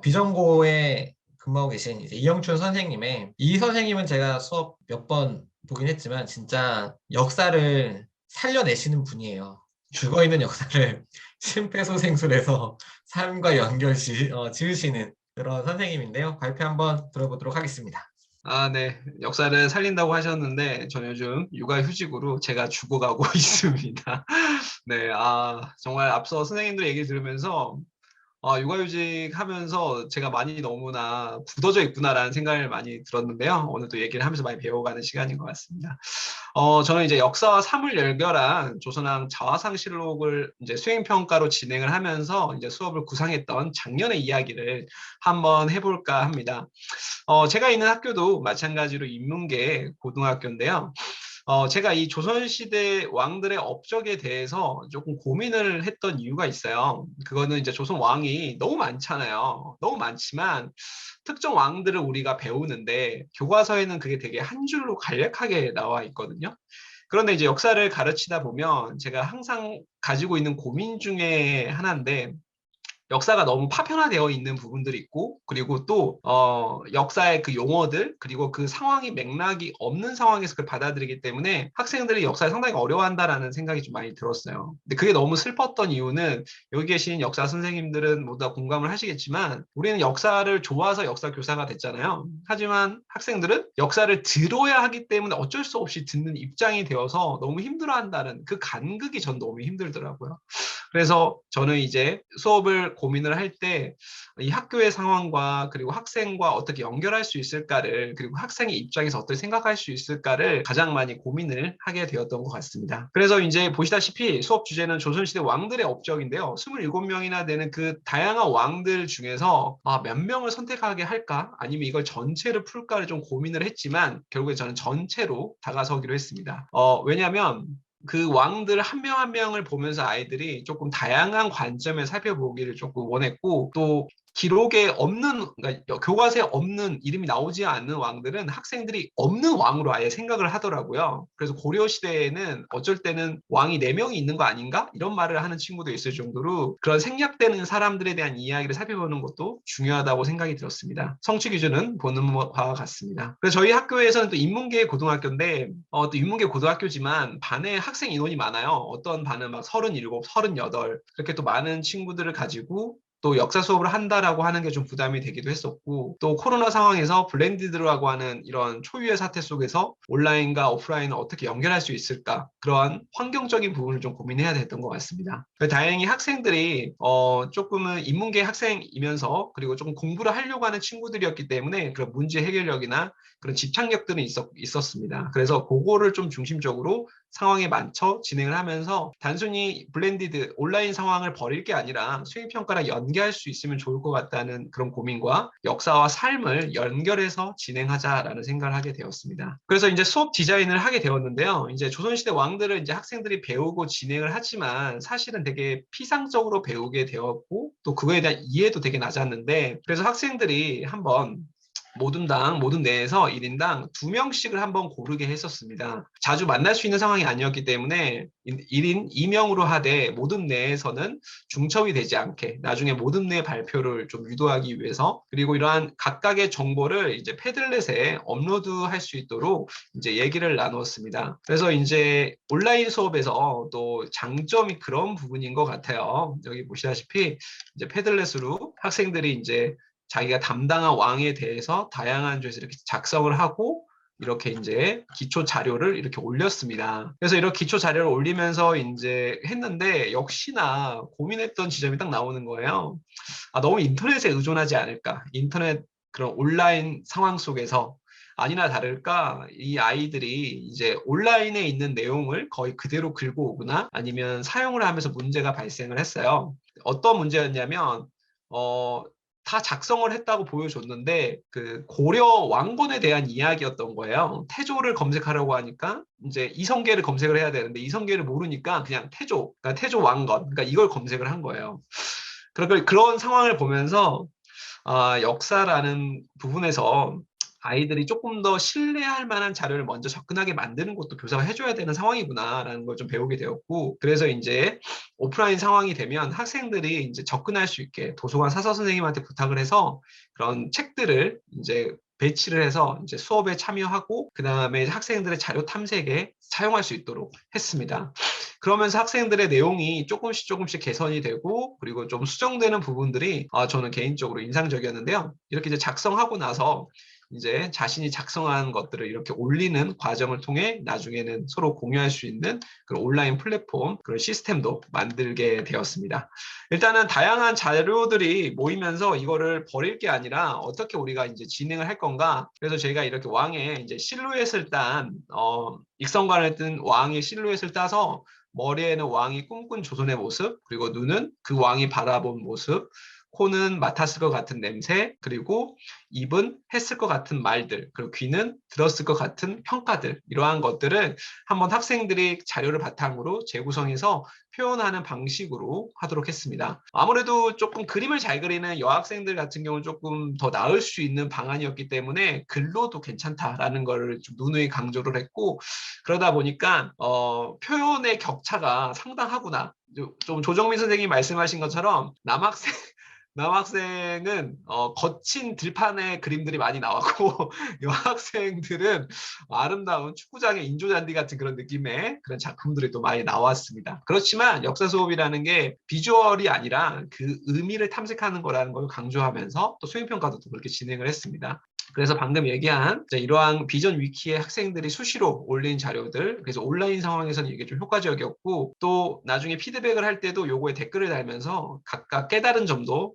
비전고에 근무하고 계신 이제 이영춘 선생님의 이 선생님은 제가 수업 몇 번 보긴 했지만 진짜 역사를 살려내시는 분이에요. 죽어있는 역사를 심폐소생술해서 삶과 지으시는 그런 선생님인데요. 발표 한번 들어보도록 하겠습니다. 아, 네. 역사를 살린다고 하셨는데, 전 요즘 육아휴직으로 제가 죽어가고 있습니다. 네. 정말 앞서 선생님들 얘기 들으면서, 육아휴직 하면서 제가 많이 너무나 굳어져 있구나라는 생각을 많이 들었는데요. 오늘 또 얘기를 하면서 많이 배워가는 시간인 것 같습니다. 저는 이제 역사와 삶을 연결한 조선왕 자화상실록을 이제 수행평가로 진행을 하면서 이제 수업을 구상했던 작년의 이야기를 한번 해볼까 합니다. 제가 있는 학교도 마찬가지로 인문계 고등학교인데요. 제가 이 조선시대 왕들의 업적에 대해서 조금 고민을 했던 이유가 있어요. 그거는 이제 조선 왕이 너무 많잖아요. 너무 많지만 특정 왕들을 우리가 배우는데 교과서에는 그게 되게 한 줄로 간략하게 나와 있거든요. 그런데 이제 역사를 가르치다 보면 제가 항상 가지고 있는 고민 중에 하나인데 역사가 너무 파편화되어 있는 부분들이 있고, 그리고 또, 역사의 그 용어들, 그리고 그 상황이 맥락이 없는 상황에서 그걸 받아들이기 때문에 학생들이 역사를 상당히 어려워한다라는 생각이 좀 많이 들었어요. 근데 그게 너무 슬펐던 이유는 여기 계신 역사 선생님들은 모두 다 공감을 하시겠지만, 우리는 역사를 좋아서 역사 교사가 됐잖아요. 하지만 학생들은 역사를 들어야 하기 때문에 어쩔 수 없이 듣는 입장이 되어서 너무 힘들어한다는 그 간극이 전 너무 힘들더라고요. 그래서 저는 이제 수업을 고민을 할 때 이 학교의 상황과 그리고 학생과 어떻게 연결할 수 있을까를 그리고 학생의 입장에서 어떻게 생각할 수 있을까를 가장 많이 고민을 하게 되었던 것 같습니다. 그래서 이제 보시다시피 수업 주제는 조선시대 왕들의 업적인데요. 27명이나 되는 그 다양한 왕들 중에서 몇 명을 선택하게 할까? 아니면 이걸 전체를 풀까를 좀 고민을 했지만 결국에 저는 전체로 다가서기로 했습니다. 왜냐하면 그 왕들 한 명 한 명을 보면서 아이들이 조금 다양한 관점에 살펴보기를 조금 원했고 또 기록에 없는 그러니까 교과서에 없는 이름이 나오지 않는 왕들은 학생들이 없는 왕으로 아예 생각을 하더라고요. 그래서 고려 시대에는 어쩔 때는 왕이 4명이 있는 거 아닌가? 이런 말을 하는 친구도 있을 정도로 그런 생략되는 사람들에 대한 이야기를 살펴보는 것도 중요하다고 생각이 들었습니다. 성취 기준은 보는 바와 같습니다. 그래서 저희 학교에서는 또 인문계 고등학교인데 또 인문계 고등학교지만 반에 학생 인원이 많아요. 어떤 반은 막 37, 38 그렇게 또 많은 친구들을 가지고 또 역사 수업을 한다라고 하는 게 좀 부담이 되기도 했었고 또 코로나 상황에서 블렌디드라고 하는 이런 초유의 사태 속에서 온라인과 오프라인을 어떻게 연결할 수 있을까 그러한 환경적인 부분을 좀 고민해야 됐던 것 같습니다. 다행히 학생들이 조금은 인문계 학생이면서 그리고 조금 공부를 하려고 하는 친구들이었기 때문에 그런 문제 해결력이나 그런 집착력들은 있었습니다. 그래서 그거를 좀 중심적으로 상황에 맞춰 진행을 하면서 단순히 블렌디드 온라인 상황을 버릴 게 아니라 수행평가랑 연계할 수 있으면 좋을 것 같다는 그런 고민과 역사와 삶을 연결해서 진행하자라는 생각을 하게 되었습니다. 그래서 이제 수업 디자인을 하게 되었는데요. 이제 조선시대 왕들을 이제 학생들이 배우고 진행을 하지만 사실은 되게 피상적으로 배우게 되었고 또 그거에 대한 이해도 되게 낮았는데 그래서 학생들이 한번 모든 내에서 1인당 2명씩을 한번 고르게 했었습니다. 자주 만날 수 있는 상황이 아니었기 때문에 1인 2명으로 하되 모든 내에서는 중첩이 되지 않게 나중에 모든 내 발표를 좀 유도하기 위해서 그리고 이러한 각각의 정보를 이제 패들렛에 업로드할 수 있도록 이제 얘기를 나누었습니다. 그래서 이제 온라인 수업에서 또 장점이 그런 부분인 것 같아요. 여기 보시다시피 이제 패들렛으로 학생들이 이제 자기가 담당한 왕에 대해서 다양한 쪽에서 이렇게 작성을 하고 이렇게 이제 기초 자료를 이렇게 올렸습니다. 그래서 이렇게 기초 자료를 올리면서 이제 했는데 역시나 고민했던 지점이 딱 나오는 거예요. 너무 인터넷에 의존하지 않을까? 인터넷 그런 온라인 상황 속에서 아니나 다를까 이 아이들이 이제 온라인에 있는 내용을 거의 그대로 긁고 오거나 아니면 사용을 하면서 문제가 발생을 했어요. 어떤 문제였냐면 다 작성을 했다고 보여줬는데 그 고려 왕건에 대한 이야기였던 거예요. 태조를 검색하려고 하니까 이제 이성계를 검색을 해야 되는데 이성계를 모르니까 그냥 그러니까 태조 왕건, 그러니까 이걸 검색을 한 거예요. 그런 상황을 보면서 역사라는 부분에서 아이들이 조금 더 신뢰할 만한 자료를 먼저 접근하게 만드는 것도 교사가 해줘야 되는 상황이구나라는 걸 좀 배우게 되었고, 그래서 이제 오프라인 상황이 되면 학생들이 이제 접근할 수 있게 도서관 사서 선생님한테 부탁을 해서 그런 책들을 이제 배치를 해서 이제 수업에 참여하고 그 다음에 학생들의 자료 탐색에 사용할 수 있도록 했습니다. 그러면서 학생들의 내용이 조금씩 개선이 되고 그리고 좀 수정되는 부분들이 저는 개인적으로 인상적이었는데요. 이렇게 이제 작성하고 나서 이제 자신이 작성한 것들을 이렇게 올리는 과정을 통해 나중에는 서로 공유할 수 있는 그런 온라인 플랫폼, 그런 시스템도 만들게 되었습니다. 일단은 다양한 자료들이 모이면서 이거를 버릴 게 아니라 어떻게 우리가 이제 진행을 할 건가. 그래서 제가 이렇게 왕의 이제 실루엣을 딴, 익성관을 뜬 왕의 실루엣을 따서 머리에는 왕이 꿈꾼 조선의 모습, 그리고 눈은 그 왕이 바라본 모습, 코는 맡았을 것 같은 냄새, 그리고 입은 했을 것 같은 말들, 그리고 귀는 들었을 것 같은 평가들, 이러한 것들을 한번 학생들이 자료를 바탕으로 재구성해서 표현하는 방식으로 하도록 했습니다. 아무래도 조금 그림을 잘 그리는 여학생들 같은 경우는 조금 더 나을 수 있는 방안이었기 때문에 글로도 괜찮다라는 걸 좀 누누이 강조를 했고, 그러다 보니까 표현의 격차가 상당하구나. 좀 조정민 선생님이 말씀하신 것처럼 남학생은 거친 들판의 그림들이 많이 나왔고 여학생들은 아름다운 축구장의 인조잔디 같은 그런 느낌의 그런 작품들이 또 많이 나왔습니다. 그렇지만 역사 수업이라는 게 비주얼이 아니라 그 의미를 탐색하는 거라는 걸 강조하면서 또 수행평가도 또 그렇게 진행을 했습니다. 그래서 방금 얘기한 이러한 비전 위키에 학생들이 수시로 올린 자료들, 그래서 온라인 상황에서는 이게 좀 효과적이었고, 또 나중에 피드백을 할 때도 요거에 댓글을 달면서 각각 깨달은 점도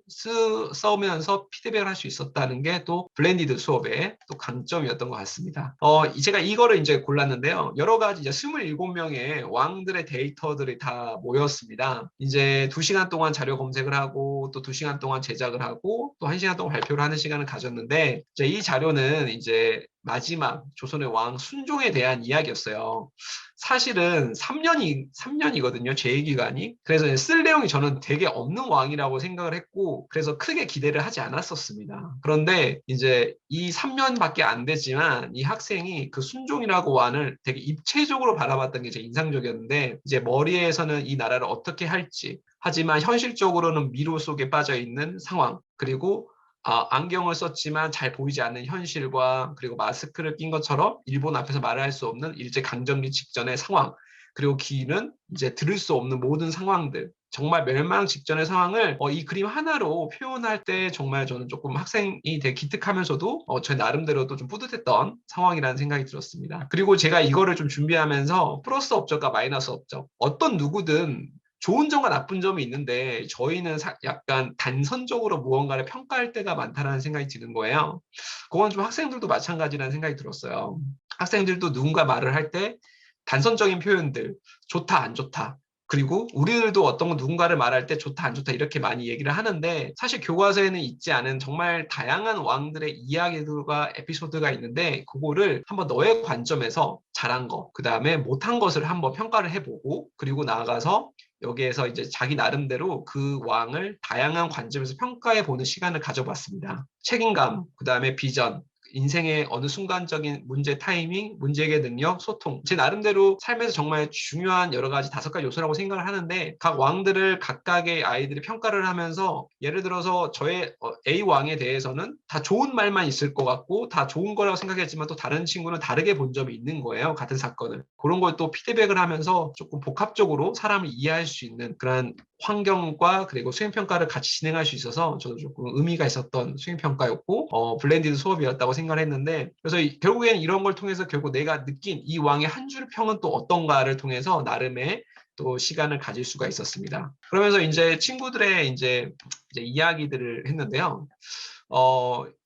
써면서 피드백을 할 수 있었다는 게 또 블렌디드 수업의 또 강점이었던 것 같습니다. 제가 이거를 이제 골랐는데요. 여러 가지 이제 27명의 왕들의 데이터들이 다 모였습니다. 이제 2시간 동안 자료 검색을 하고 또 2시간 동안 제작을 하고 또 1시간 동안 발표를 하는 시간을 가졌는데, 이 자료는 이제 마지막 조선의 왕 순종에 대한 이야기였어요. 사실은 3년이거든요, 제위기간이. 그래서 쓸 내용이 저는 되게 없는 왕이라고 생각을 했고, 그래서 크게 기대를 하지 않았었습니다. 그런데 이제 이 3년밖에 안 되지만 이 학생이 그 순종이라고 왕을 되게 입체적으로 바라봤던 게 제 인상적이었는데, 이제 머리에서는 이 나라를 어떻게 할지, 하지만 현실적으로는 미로 속에 빠져 있는 상황, 그리고 안경을 썼지만 잘 보이지 않는 현실과, 그리고 마스크를 낀 것처럼 일본 앞에서 말할 수 없는 일제강점기 직전의 상황, 그리고 귀는 이제 들을 수 없는 모든 상황들, 정말 멸망 직전의 상황을 이 그림 하나로 표현할 때 정말 저는 조금 학생이 되게 기특하면서도 제 나름대로도 좀 뿌듯했던 상황이라는 생각이 들었습니다. 그리고 제가 이거를 좀 준비하면서 플러스 업적과 마이너스 업적, 어떤 누구든 좋은 점과 나쁜 점이 있는데 저희는 약간 단선적으로 무언가를 평가할 때가 많다는 생각이 드는 거예요. 그건 좀 학생들도 마찬가지라는 생각이 들었어요. 학생들도 누군가 말을 할 때 단선적인 표현들, 좋다, 안 좋다. 그리고 우리들도 어떤 누군가를 말할 때 좋다, 안 좋다 이렇게 많이 얘기를 하는데, 사실 교과서에는 있지 않은 정말 다양한 왕들의 이야기들과 에피소드가 있는데, 그거를 한번 너의 관점에서 잘한 거, 그 다음에 못한 것을 한번 평가를 해보고, 그리고 나아가서 여기에서 이제 자기 나름대로 그 왕을 다양한 관점에서 평가해 보는 시간을 가져봤습니다. 책임감, 그 다음에 비전, 인생의 어느 순간적인 문제 타이밍, 문제 해결 능력, 소통. 제 나름대로 삶에서 정말 중요한 여러 가지 5가지 요소라고 생각을 하는데, 각 왕들을 각각의 아이들이 평가를 하면서, 예를 들어서 저의 A 왕에 대해서는 다 좋은 말만 있을 것 같고 다 좋은 거라고 생각했지만 또 다른 친구는 다르게 본 점이 있는 거예요. 같은 사건을. 그런 걸 또 피드백을 하면서 조금 복합적으로 사람을 이해할 수 있는 그런 환경과 그리고 수행평가를 같이 진행할 수 있어서 저도 조금 의미가 있었던 수행평가였고, 블렌디드 수업이었다고 생각을 했는데, 그래서 결국에는 이런 걸 통해서 결국 내가 느낀 이 왕의 한 줄 평은 또 어떤가를 통해서 나름의 또 시간을 가질 수가 있었습니다. 그러면서 이제 친구들의 이제 이야기들을 했는데요.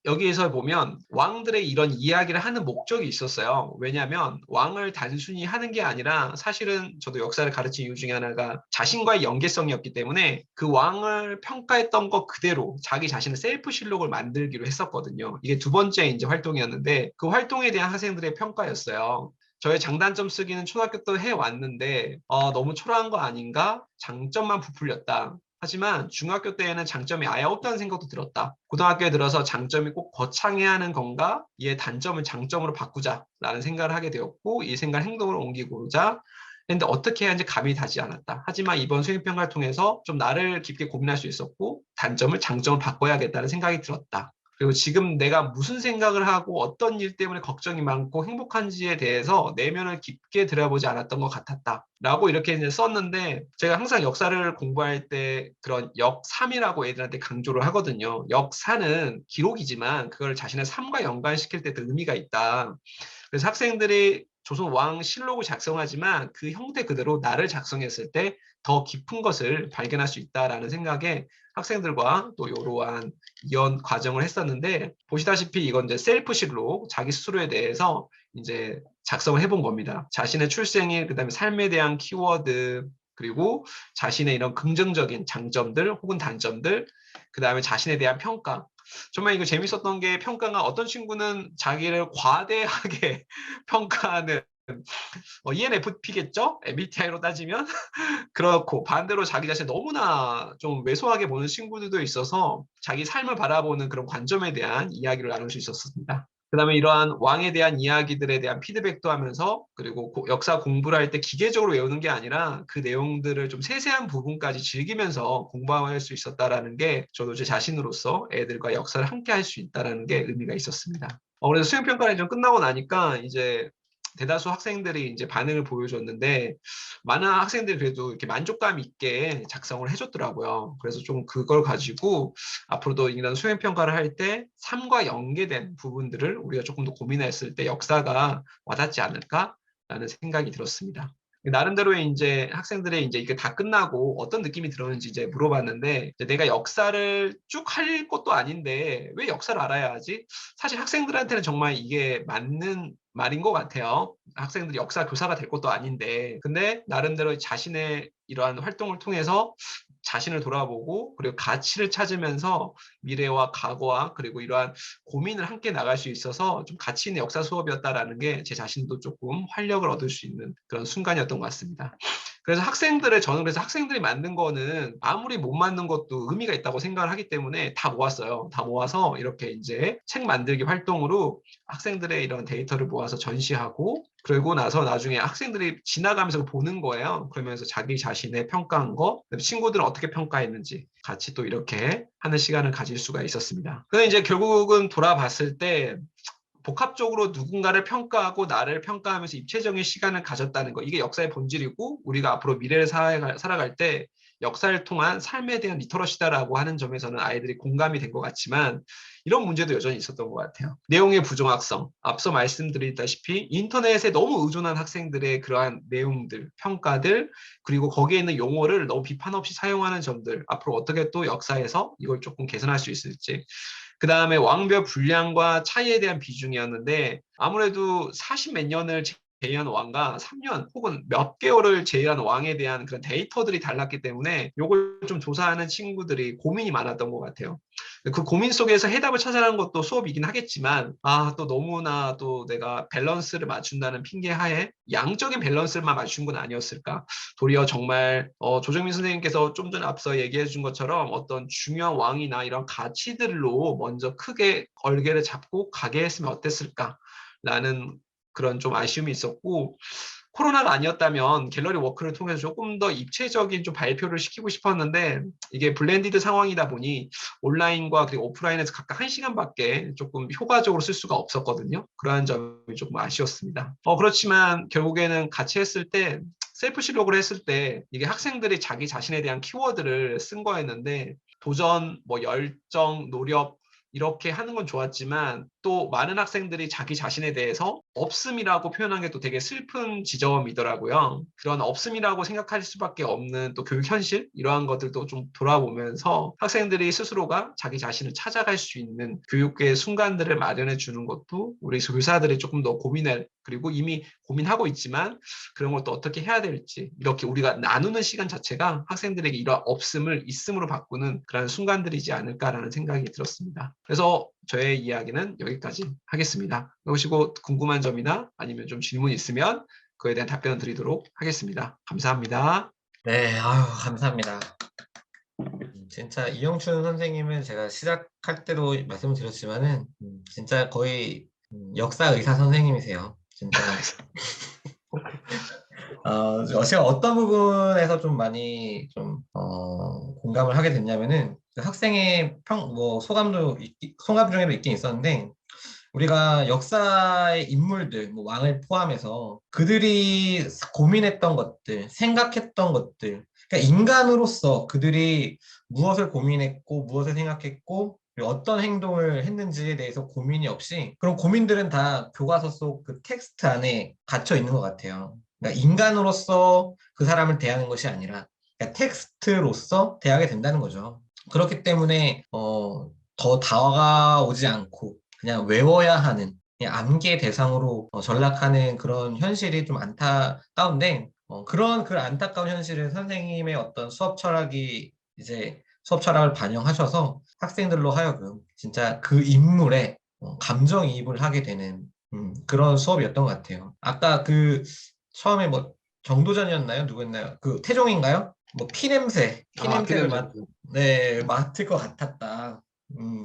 여기에서 보면 왕들의 이런 이야기를 하는 목적이 있었어요. 왜냐하면 왕을 단순히 하는 게 아니라, 사실은 저도 역사를 가르친 이유 중에 하나가 자신과의 연계성이었기 때문에 그 왕을 평가했던 것 그대로 자기 자신의 셀프 실록을 만들기로 했었거든요. 이게 2번째 이제 활동이었는데, 그 활동에 대한 학생들의 평가였어요. 저의 장단점 쓰기는 초등학교 때 해왔는데 너무 초라한 거 아닌가? 장점만 부풀렸다. 하지만 중학교 때에는 장점이 아예 없다는 생각도 들었다. 고등학교에 들어서 장점이 꼭 거창해야 하는 건가? 이의 단점을 장점으로 바꾸자라는 생각을 하게 되었고 이 생각을 행동으로 옮기고자 했는데 어떻게 해야 하는지 감이 닿지 않았다. 하지만 이번 수행평가를 통해서 좀 나를 깊게 고민할 수 있었고 단점을 장점을 바꿔야겠다는 생각이 들었다. 그리고 지금 내가 무슨 생각을 하고 어떤 일 때문에 걱정이 많고 행복한지에 대해서 내면을 깊게 들여다보지 않았던 것 같았다. 라고 이렇게 이제 썼는데 제가 항상 역사를 공부할 때 그런 역삼이라고 애들한테 강조를 하거든요. 역사는 기록이지만 그걸 자신의 삶과 연관시킬 때 더 의미가 있다. 그래서 학생들이 조선 왕실록을 작성하지만 그 형태 그대로 나를 작성했을 때 더 깊은 것을 발견할 수 있다라는 생각에 학생들과 또 이러한 이연 과정을 했었는데 보시다시피 이건 이제 셀프실록 자기 스스로에 대해서 이제 작성을 해본 겁니다. 자신의 출생일 그다음에 삶에 대한 키워드 그리고 자신의 이런 긍정적인 장점들 혹은 단점들 그다음에 자신에 대한 평가 정말 이거 재밌었던 게 평가가 어떤 친구는 자기를 과대하게 평가하는 ENFP겠죠? MBTI로 따지면 그렇고 반대로 자기 자신 너무나 좀 왜소하게 보는 친구들도 있어서 자기 삶을 바라보는 그런 관점에 대한 이야기를 나눌 수 있었습니다. 그다음에 이러한 왕에 대한 이야기들에 대한 피드백도 하면서 그리고 역사 공부를 할 때 기계적으로 외우는 게 아니라 그 내용들을 좀 세세한 부분까지 즐기면서 공부할 수 있었다라는 게 저도 제 자신으로서 애들과 역사를 함께 할 수 있다라는 게 의미가 있었습니다. 그래서 수행평가를 좀 끝나고 나니까 이제 대다수 학생들이 이제 반응을 보여줬는데 많은 학생들이 그래도 이렇게 만족감 있게 작성을 해줬더라고요. 그래서 좀 그걸 가지고 앞으로도 이런 수행평가를 할 때 삶과 연계된 부분들을 우리가 조금 더 고민했을 때 역사가 와닿지 않을까라는 생각이 들었습니다. 나름대로의 이제 학생들의 이제 이게 다 끝나고 어떤 느낌이 들었는지 이제 물어봤는데 이제 내가 역사를 쭉 할 것도 아닌데 왜 역사를 알아야 하지? 사실 학생들한테는 정말 이게 맞는 말인 것 같아요. 학생들이 역사 교사가 될 것도 아닌데 근데 나름대로 자신의 이러한 활동을 통해서 자신을 돌아보고 그리고 가치를 찾으면서 미래와 과거와 그리고 이러한 고민을 함께 나갈 수 있어서 좀 가치 있는 역사 수업이었다라는 게 제 자신도 조금 활력을 얻을 수 있는 그런 순간이었던 것 같습니다. 그래서 저는 그래서 학생들이 만든 거는 아무리 못 만든 것도 의미가 있다고 생각을 하기 때문에 다 모았어요. 다 모아서 이렇게 이제 책 만들기 활동으로 학생들의 이런 데이터를 모아서 전시하고 그러고 나서 나중에 학생들이 지나가면서 보는 거예요. 그러면서 자기 자신의 평가한 거, 친구들은 어떻게 평가했는지 같이 또 이렇게 하는 시간을 가질 수가 있었습니다. 근데 이제 결국은 돌아봤을 때 복합적으로 누군가를 평가하고 나를 평가하면서 입체적인 시간을 가졌다는 거 이게 역사의 본질이고 우리가 앞으로 미래를 살아갈 때 역사를 통한 삶에 대한 리터러시다라고 하는 점에서는 아이들이 공감이 된 것 같지만 이런 문제도 여전히 있었던 것 같아요. 내용의 부정확성, 앞서 말씀드렸다시피 인터넷에 너무 의존한 학생들의 그러한 내용들, 평가들 그리고 거기에 있는 용어를 너무 비판 없이 사용하는 점들 앞으로 어떻게 또 역사에서 이걸 조금 개선할 수 있을지 그 다음에 왕별 분량과 차이에 대한 비중이었는데 아무래도 40 몇 년을 제의한 왕과 3년 혹은 몇 개월을 제의한 왕에 대한 그런 데이터들이 달랐기 때문에 이걸 좀 조사하는 친구들이 고민이 많았던 것 같아요. 그 고민 속에서 해답을 찾아내는 것도 수업이긴 하겠지만 또 너무나 또 내가 밸런스를 맞춘다는 핑계하에 양적인 밸런스만 맞춘 건 아니었을까. 도리어 정말 조정민 선생님께서 좀 전에 앞서 얘기해 준 것처럼 어떤 중요한 왕이나 이런 가치들로 먼저 크게 걸개를 잡고 가게 했으면 어땠을까라는 그런 좀 아쉬움이 있었고 코로나가 아니었다면 갤러리 워크를 통해서 조금 더 입체적인 좀 발표를 시키고 싶었는데 이게 블렌디드 상황이다 보니 온라인과 그리고 오프라인에서 각각 1시간밖에 조금 효과적으로 쓸 수가 없었거든요. 그러한 점이 조금 아쉬웠습니다. 그렇지만 결국에는 같이 했을 때 셀프 실록을 했을 때 이게 학생들이 자기 자신에 대한 키워드를 쓴 거였는데 도전, 뭐 열정, 노력 이렇게 하는 건 좋았지만 또 많은 학생들이 자기 자신에 대해서 없음이라고 표현한 게 또 되게 슬픈 지점이더라고요. 그런 없음이라고 생각할 수밖에 없는 또 교육 현실 이러한 것들도 좀 돌아보면서 학생들이 스스로가 자기 자신을 찾아갈 수 있는 교육의 순간들을 마련해 주는 것도 우리 교사들이 조금 더 고민할 그리고 이미 고민하고 있지만 그런 것도 어떻게 해야 될지 이렇게 우리가 나누는 시간 자체가 학생들에게 이러한 없음을 있음으로 바꾸는 그런 순간들이지 않을까라는 생각이 들었습니다. 그래서 저의 이야기는 여기까지 하겠습니다. 보시고 궁금한 점이나 아니면 좀 질문 있으면 그에 대한 답변을 드리도록 하겠습니다. 감사합니다. 네, 아유, 감사합니다. 진짜 이영춘 선생님은 제가 시작할 때도 말씀을 드렸지만은 진짜 거의 역사 의사 선생님이세요. 진짜 제가 어떤 부분에서 좀 많이 좀 공감을 하게 됐냐면은 그 학생의 소감 중에도 있긴 있었는데 우리가 역사의 인물들, 뭐 왕을 포함해서 그들이 고민했던 것들, 생각했던 것들, 그러니까 인간으로서 그들이 무엇을 고민했고, 무엇을 생각했고, 그리고 어떤 행동을 했는지에 대해서 고민이 없이 그런 고민들은 다 교과서 속 그 텍스트 안에 갇혀 있는 것 같아요. 그러니까 인간으로서 그 사람을 대하는 것이 아니라 그러니까 텍스트로서 대하게 된다는 거죠. 그렇기 때문에 더 다가오지 않고 그냥 외워야 하는 그냥 암기의 대상으로 전락하는 그런 현실이 좀 안타까운데 그런 그 안타까운 현실을 선생님의 어떤 수업 철학이 이제 수업 철학을 반영하셔서 학생들로 하여금 진짜 그 인물에 감정이입을 하게 되는 그런 수업이었던 것 같아요. 아까 그 처음에 뭐 정도전이었나요? 누구였나요? 그 태종인가요? 뭐 아, 피냄새를 피냄새. 네, 맡을 것 같았다.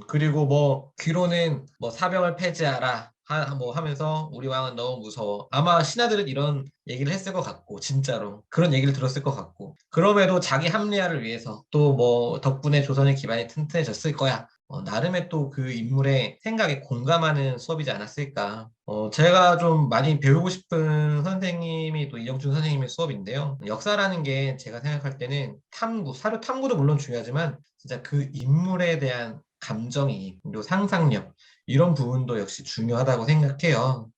그리고 뭐 귀로는 뭐 사병을 폐지하라 뭐 하면서 우리 왕은 너무 무서워. 아마 신하들은 이런 얘기를 했을 것 같고 진짜로 그런 얘기를 들었을 것 같고 그럼에도 자기 합리화를 위해서 또 뭐 덕분에 조선의 기반이 튼튼해졌을 거야. 나름의 또 그 인물의 생각에 공감하는 수업이지 않았을까. 제가 좀 많이 배우고 싶은 선생님이 또 이영준 선생님의 수업인데요. 역사라는 게 제가 생각할 때는 사료 탐구도 물론 중요하지만 진짜 그 인물에 대한 감정이 그리고 상상력 이런 부분도 역시 중요하다고 생각해요.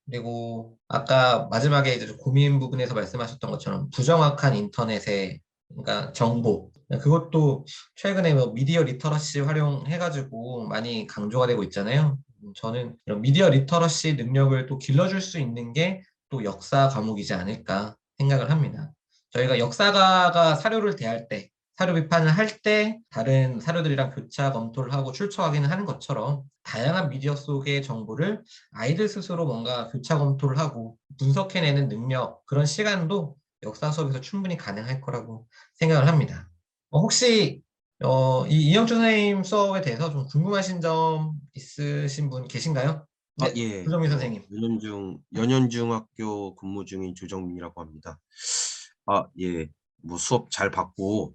그리고 아까 마지막에 이제 고민 부분에서 말씀하셨던 것처럼 부정확한 인터넷의 그러니까 정보 그것도 최근에 뭐 미디어 리터러시 활용해가지고 많이 강조가 되고 있잖아요. 저는 이런 미디어 리터러시 능력을 또 길러줄 수 있는 게 또 역사 과목이지 않을까 생각을 합니다. 저희가 역사가가 사료를 대할 때 사료 비판을 할 때 다른 사료들이랑 교차 검토를 하고 출처 확인을 하는 것처럼 다양한 미디어 속의 정보를 아이들 스스로 뭔가 교차 검토를 하고 분석해내는 능력, 그런 시간도 역사 수업에서 충분히 가능할 거라고 생각을 합니다. 혹시 이 이영준 선생님 수업에 대해서 좀 궁금하신 점 있으신 분 계신가요? 아, 네, 예. 조정민 선생님. 연현중학교 근무 중인 조정민이라고 합니다. 아, 예. 뭐 수업 잘 받고,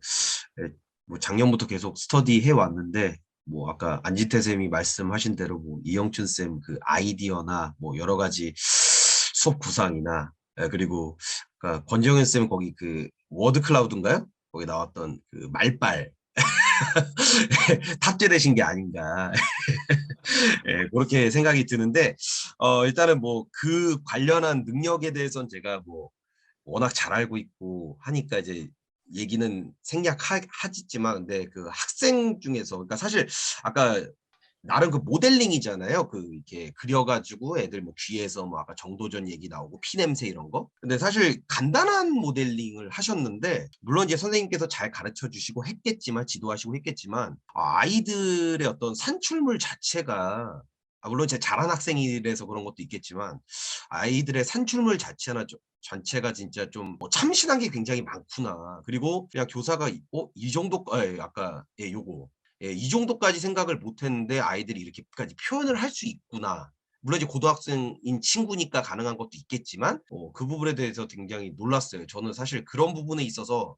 예, 뭐 작년부터 계속 스터디 해 왔는데, 뭐 아까 안지태 쌤이 말씀하신 대로 뭐 이영춘 쌤 그 아이디어나 뭐 여러 가지 수업 구상이나, 예, 그리고 권정현 쌤 거기 그 워드 클라우드인가요? 거기 나왔던 그 말빨 탑재되신 게 아닌가. 예, 그렇게 생각이 드는데, 일단은 뭐 그 관련한 능력에 대해서는 제가 뭐 워낙 잘 알고 있고 하니까 이제 얘기는 생략하지만, 근데 그 학생 중에서, 그러니까 사실 아까 나름 그 모델링이잖아요. 그 이렇게 그려가지고 애들 뭐 귀에서 뭐 아까 정도전 얘기 나오고 피냄새 이런 거. 근데 사실 간단한 모델링을 하셨는데, 물론 이제 선생님께서 잘 가르쳐 주시고 했겠지만, 지도하시고 했겠지만, 아이들의 어떤 산출물 자체가, 물론 제가 잘한 학생이라서 그런 것도 있겠지만, 아이들의 산출물 전체가 진짜 좀뭐 참신한 게 굉장히 많구나. 그리고 그냥 교사가 이 정도, 아까 요거 이 정도까지 생각을 못 했는데 아이들이 이렇게까지 표현을 할 수 있구나. 물론 이제 고등학생인 친구니까 가능한 것도 있겠지만, 그 부분에 대해서 굉장히 놀랐어요. 저는 사실 그런 부분에 있어서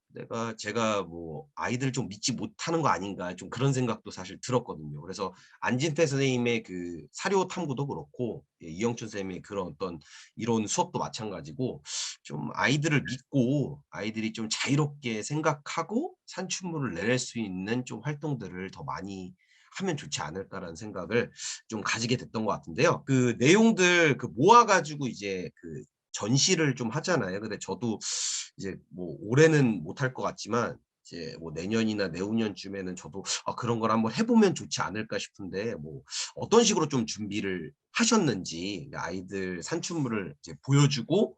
제가 뭐 아이들을 좀 믿지 못하는 거 아닌가, 좀 그런 생각도 사실 들었거든요. 그래서 안진태 선생님의 그 사료 탐구도 그렇고, 이영춘 선생님의 그런 어떤 이론 수업도 마찬가지고, 좀 아이들을 믿고 아이들이 좀 자유롭게 생각하고 산출물을 내낼 수 있는 좀 활동들을 더 많이 하면 좋지 않을까라는 생각을 좀 가지게 됐던 것 같은데요. 그 내용들 모아가지고 이제 그 전시를 좀 하잖아요. 근데 저도 이제 뭐 올해는 못할 것 같지만, 이제 뭐 내년이나 내후년쯤에는 저도 그런 걸 한번 해보면 좋지 않을까 싶은데, 뭐 어떤 식으로 좀 준비를 하셨는지, 아이들 산출물을 이제 보여주고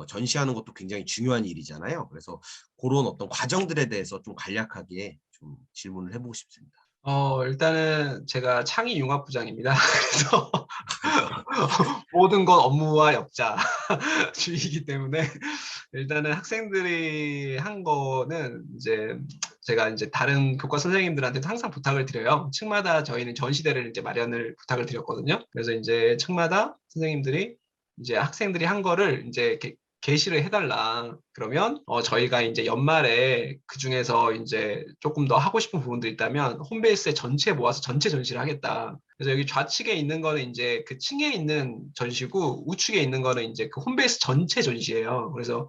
전시하는 것도 굉장히 중요한 일이잖아요. 그래서 그런 어떤 과정들에 대해서 좀 간략하게 좀 질문을 해보고 싶습니다. 일단은 제가 창의 융합부장입니다. 그래서 모든 건 업무와 엽자 주의이기 때문에 일단은 학생들이 한 거는 이제 제가 이제 다른 교과 선생님들한테도 항상 부탁을 드려요. 층마다 저희는 전시대를 이제 마련을 부탁을 드렸거든요. 그래서 이제 층마다 선생님들이 이제 학생들이 한 거를 이제 이렇게 게시를 해달라. 그러면 저희가 이제 연말에 그 중에서 이제 조금 더 하고 싶은 부분도 있다면 홈베이스에 전체 모아서 전체 전시를 하겠다. 그래서 여기 좌측에 있는 거는 이제 그 층에 있는 전시고 우측에 있는 거는 이제 그 홈베이스 전체 전시예요. 그래서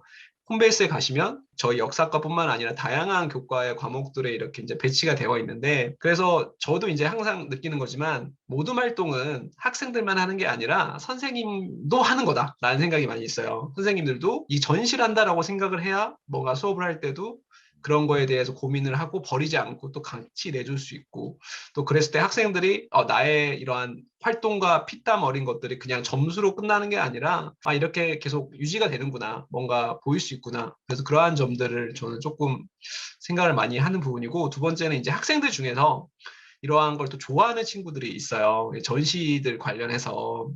홈베이스에 가시면 저희 역사과뿐만 아니라 다양한 교과의 과목들에 이렇게 이제 배치가 되어 있는데, 그래서 저도 이제 항상 느끼는 거지만 모둠 활동은 학생들만 하는 게 아니라 선생님도 하는 거다라는 생각이 많이 있어요. 선생님들도 이 전시를 한다라고 생각을 해야 뭔가 수업을 할 때도 그런 거에 대해서 고민을 하고 버리지 않고 또 같이 내줄 수 있고, 또 그랬을 때 학생들이 나의 이러한 활동과 피땀 어린 것들이 그냥 점수로 끝나는 게 아니라 이렇게 계속 유지가 되는구나, 뭔가 보일 수 있구나. 그래서 그러한 점들을 저는 조금 생각을 많이 하는 부분이고, 두 번째는 이제 학생들 중에서 이러한 걸 또 좋아하는 친구들이 있어요. 전시들 관련해서.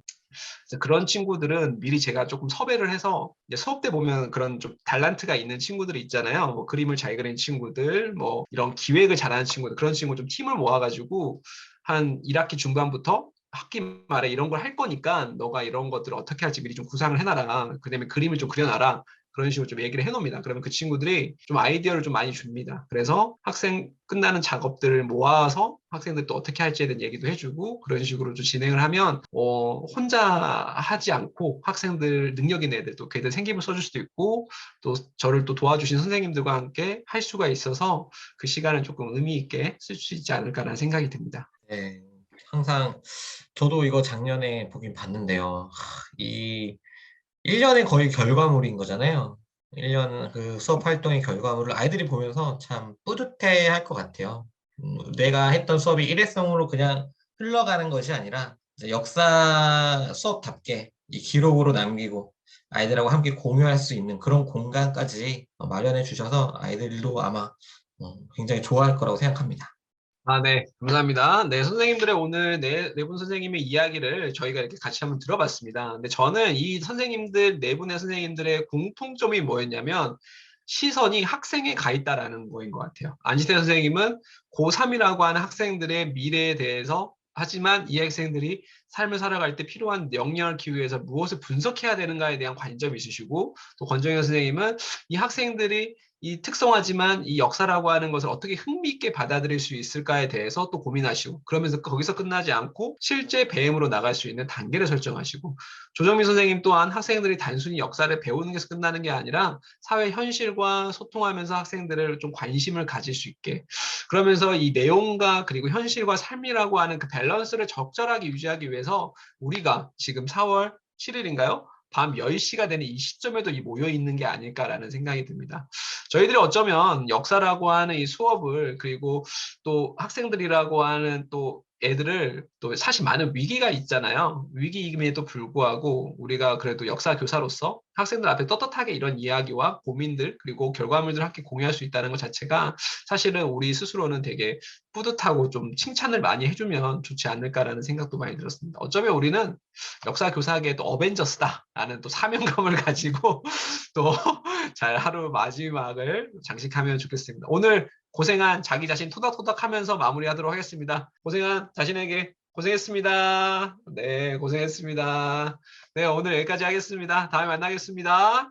그런 친구들은 미리 제가 조금 섭외를 해서, 이제 수업 때 보면 그런 좀 달란트가 있는 친구들이 있잖아요. 뭐 그림을 잘 그리는 친구들, 뭐 이런 기획을 잘하는 친구들, 그런 친구 좀 팀을 모아가지고 한 1학기 중반부터 학기 말에 이런 걸 할 거니까 너가 이런 것들을 어떻게 할지 미리 좀 구상을 해놔라. 그다음에 그림을 좀 그려놔라. 그런 식으로 좀 얘기를 해놓습니다. 그러면 그 친구들이 좀 아이디어를 좀 많이 줍니다. 그래서 학생 끝나는 작업들을 모아서 학생들 또 어떻게 할지에 대한 얘기도 해주고, 그런 식으로 좀 진행을 하면 혼자 하지 않고 학생들 능력 있는 애들, 또 걔들 생기부 써줄 수도 있고, 또 저를 또 도와주신 선생님들과 함께 할 수가 있어서 그 시간을 조금 의미 있게 쓸 수 있지 않을까라는 생각이 듭니다. 네, 항상 저도 이거 작년에 보긴 봤는데요. 이 1년의 거의 결과물인 거잖아요. 1년 그 수업 활동의 결과물을 아이들이 보면서 참 뿌듯해 할 것 같아요. 내가 했던 수업이 일회성으로 그냥 흘러가는 것이 아니라 이제 역사 수업답게 이 기록으로 남기고 아이들하고 함께 공유할 수 있는 그런 공간까지 마련해 주셔서 아이들도 아마 굉장히 좋아할 거라고 생각합니다. 네, 감사합니다. 네, 선생님들의 오늘 네 분 선생님의 이야기를 저희가 이렇게 같이 한번 들어봤습니다. 근데 저는 이 선생님들, 네 분의 선생님들의 공통점이 뭐였냐면, 시선이 학생에 가 있다라는 거인 것 같아요. 안지태 선생님은 고3이라고 하는 학생들의 미래에 대해서, 하지만 이 학생들이 삶을 살아갈 때 필요한 역량을 키우기 위해서 무엇을 분석해야 되는가에 대한 관점이 있으시고, 또 권정현 선생님은 이 학생들이 이 특성화지만 이 역사라고 하는 것을 어떻게 흥미있게 받아들일 수 있을까에 대해서 또 고민하시고, 그러면서 거기서 끝나지 않고 실제 배움으로 나갈 수 있는 단계를 설정하시고, 조정민 선생님 또한 학생들이 단순히 역사를 배우는 것에서 끝나는 게 아니라 사회 현실과 소통하면서 학생들을 좀 관심을 가질 수 있게, 그러면서 이 내용과 그리고 현실과 삶이라고 하는 그 밸런스를 적절하게 유지하기 위해서 우리가 지금 4월 7일인가요? 밤 10시가 되는 이 시점에도 모여 있는 게 아닐까라는 생각이 듭니다. 저희들이 어쩌면 역사라고 하는 이 수업을, 그리고 또 학생들이라고 하는 또 애들을, 또 사실 많은 위기가 있잖아요. 위기임에도 불구하고 우리가 그래도 역사 교사로서 학생들 앞에 떳떳하게 이런 이야기와 고민들 그리고 결과물들을 함께 공유할 수 있다는 것 자체가 사실은 우리 스스로는 되게 뿌듯하고 좀 칭찬을 많이 해주면 좋지 않을까라는 생각도 많이 들었습니다. 어쩌면 우리는 역사 교사에게 또 어벤져스다라는 또 사명감을 가지고 또 잘 하루 마지막을 장식하면 좋겠습니다. 오늘 고생한 자기 자신 토닥토닥 하면서 마무리하도록 하겠습니다. 고생한 자신에게 고생했습니다. 네, 고생했습니다. 네, 오늘 여기까지 하겠습니다. 다음에 만나겠습니다.